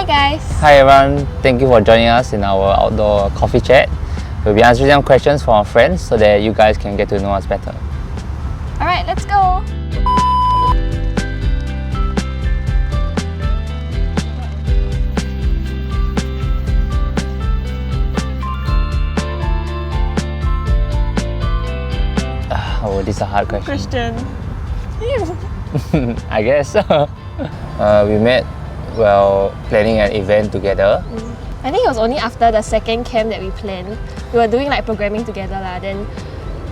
guys! Hi everyone, thank you for joining us in our outdoor coffee chat. We'll be answering some questions from our friends so that you guys can get to know us better. Alright, let's go! Oh, this is a hard question. I guess. We met while planning an event together. I think it was only after the second camp that we planned. We were doing like programming together lah. Then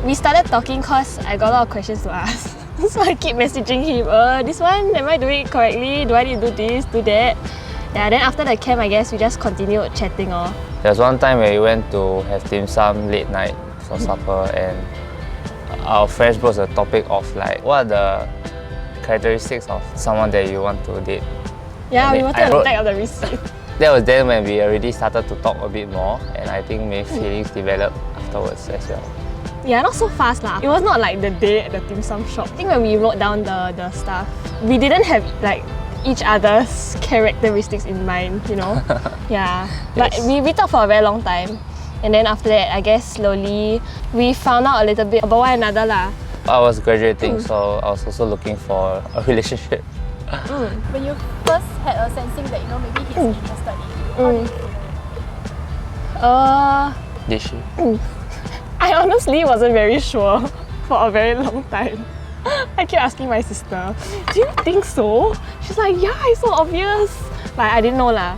we started talking cause I got a lot of questions to ask. So I keep messaging him, this one, am I doing it correctly? Do I need to do this, do that? Yeah, then after the camp, I guess we just continued chatting. There was one time where we went to have dim sum late night for supper, and our friends brought the topic of like, what are the characteristics of someone that you want to date? Yeah, we wanted to tag of the receipt. That was then when we already started to talk a bit more, and I think maybe feelings developed afterwards as well. Yeah, not so fast lah. It was not like the day at the dim sum shop. I think when we wrote down the stuff, we didn't have like each other's characteristics in mind, you know? Yeah, but Yes. we talked for a very long time. And then after that, I guess slowly, we found out a little bit about one another lah. I was graduating, so I was also looking for a relationship. When you first had a sensing that maybe he's interested in you, how did you know? Did she? I honestly wasn't very sure for a very long time. I kept asking my sister, do you think so? She's like, yeah, it's so obvious. But I didn't know lah.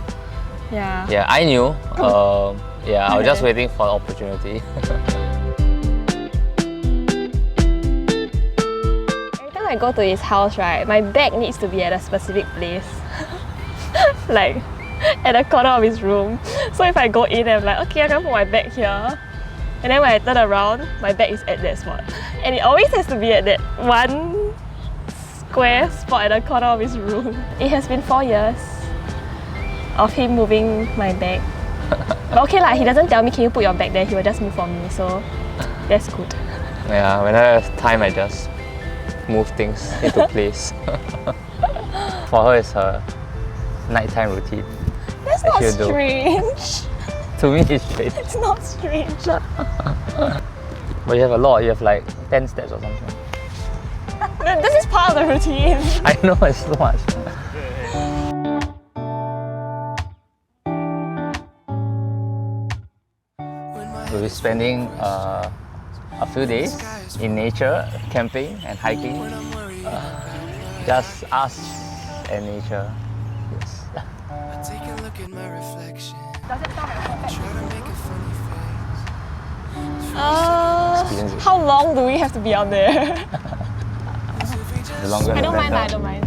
Yeah. Yeah, I knew. I was just waiting for the opportunity. Every time I go to his house, right, my bag needs to be at a specific place. Like, at the corner of his room. So if I go in, I'm like, okay, I'm gonna put my bag here. And then when I turn around, my bag is at that spot. And it always has to be at that one square spot at the corner of his room. It has been 4 years of him moving my bag. But okay lah, he doesn't tell me, can you put your bag there? He will just move for me, so that's good. Yeah, when I have time, I just move things into place. For her, it's her nighttime routine. That's not strange. To me, it's strange. It's not strange. But you have a lot, you have like 10 steps or something. This is part of the routine. I know, it's so much. We'll be spending a few days in nature, camping and hiking. Just us and nature. Yes. Does it sound like perfect? How long do we have to be out there? The longer I don't the mind lah, I better. don't mind.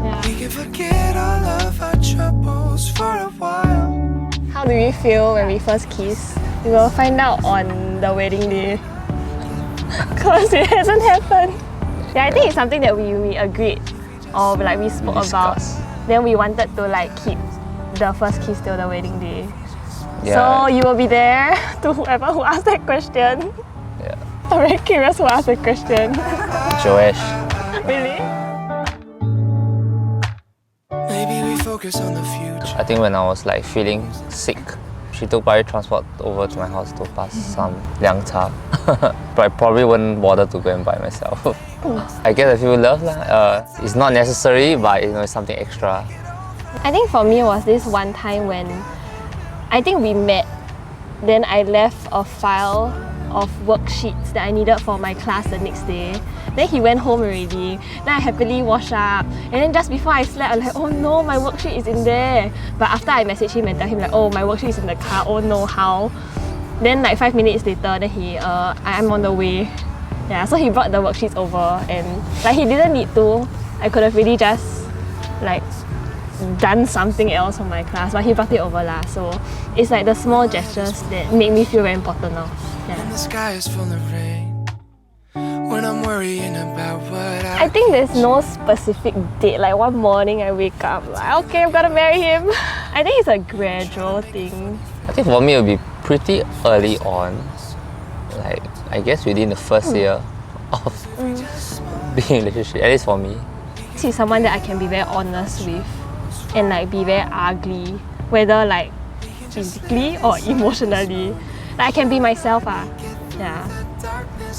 Yeah. We can forget all of our troubles for a while. How do we feel when we first kiss? We will find out on the wedding day. Cause it hasn't happened. Yeah, I think it's something that we agreed or like we spoke about. Discuss. Then we wanted to like keep the first kiss till the wedding day. Yeah. So you will be there to whoever who asked that question. Yeah. I'm very curious who asked that question. Joash. Really? Maybe we focus on the future. I think when I was like feeling sick, she took public transport over to my house to pass some liang cha. But I probably wouldn't bother to go and buy myself. I guess I feel love lah. It's not necessary, but it's something extra. I think for me was this one time when I think we met. Then I left a file of worksheets that I needed for my class the next day. Then he went home already. Then I happily washed up. And then just before I slept, I'm like, oh no, my worksheet is in there. But after I messaged him and tell him like, oh, my worksheet is in the car. Oh no, how? Then like 5 minutes later, then I'm on the way. Yeah, so he brought the worksheets over, and like he didn't need to. I could have really just like done something else for my class, but he brought it over lah. So it's like the small gestures that make me feel very important now. When Yeah. the sky is full of rain. When I'm worrying about what I think there's no specific date. Like one morning I wake up like, okay, I'm gonna marry him. I think it's a gradual thing. I think for me it would be pretty early on. Like, I guess within the first year of being in a relationship, at least for me. He's someone that I can be very honest with. and like be very ugly, whether like physically or emotionally. Like I can be myself. Yeah.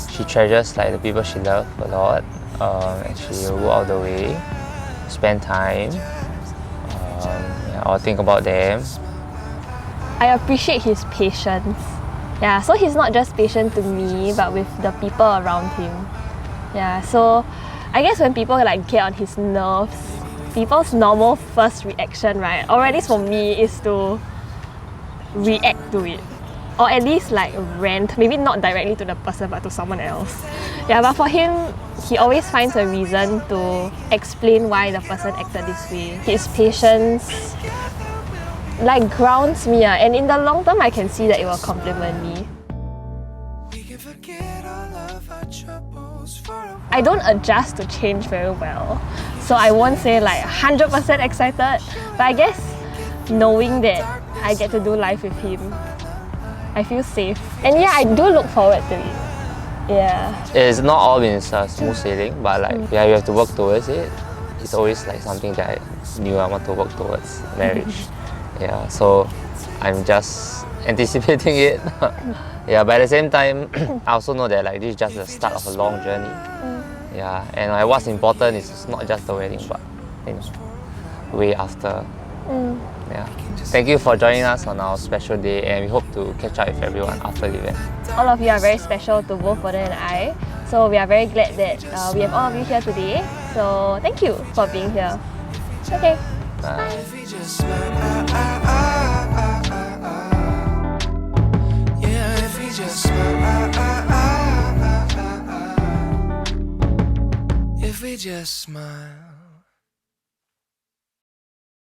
She treasures like the people she loves a lot, and she will go out of the way, spend time, yeah, or think about them. I appreciate his patience. Yeah, so he's not just patient to me, but with the people around him. Yeah, so I guess when people like get on his nerves, people's normal first reaction, right, or at least for me, is to react to it. Or at least like rant, maybe not directly to the person but to someone else. Yeah, but for him, he always finds a reason to explain why the person acted this way. His patience like grounds me, and in the long term I can see that it will complement me. We can forget all of our troubles for a I don't adjust to change very well, so I won't say like 100% excited, but I guess knowing that I get to do life with him, I feel safe. And yeah, I do look forward to it. Yeah. It's not all been smooth sailing, but like yeah, you have to work towards it. It's always like something that I knew I want to work towards, marriage. Yeah, so I'm just anticipating it. Yeah, but at the same time, I also know that like this is just the start of a long journey. Yeah, and like, what's important is not just the wedding, but you know, way after. Yeah. Thank you for joining us on our special day, and we hope to catch up with everyone after the event. All of you are very special to both Vernon and I, so we are very glad that we have all of you here today. So thank you for being here. Okay. Bye. if we just smile. Yeah, if we just smile. If we just smile.